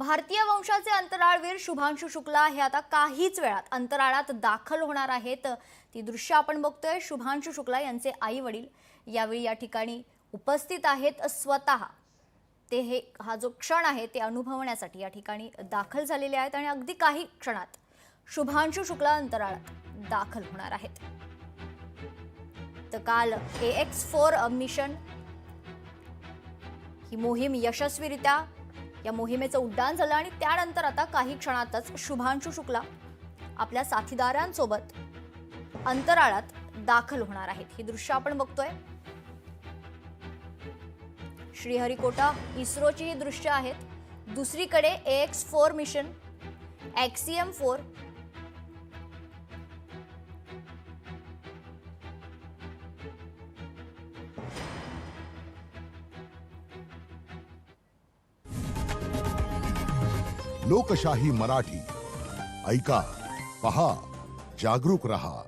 भारतीय वंशाचे अंतराळवीर शुभांशु शुक्ला हे आता काहीच वेळात अंतराळात दाखल होणार आहेत। ती दृश्य आपण बघतोय। शुभांशु शुक्ला यांचे आई वडील यावेळी या ठिकाणी उपस्थित आहेत। स्वतः ते हा जो क्षण आहे ते अनुभवण्यासाठी या ठिकाणी दाखल झालेले आहेत आणि अगदी काही क्षणात शुभांशु शुक्ला अंतराळात दाखल होणार आहेत। तर काल AX4 मिशन ही मोहीम यशस्वीरित्या या मोहिमेचं उड्डाण झालं आणि त्यानंतर आता काही क्षणातच शुभांशु शुक्ला आपल्या साथीदारांसोबत अंतराळात दाखल होणार आहेत। ही दृश्य आपण बघतोय। श्रीहरिकोटा इस्रोची ही दृश्य आहेत। दुसरीकडे AX4 मिशन Axiom-4 लोकशाही मराठी ऐका, पहा, जागरूक रहा।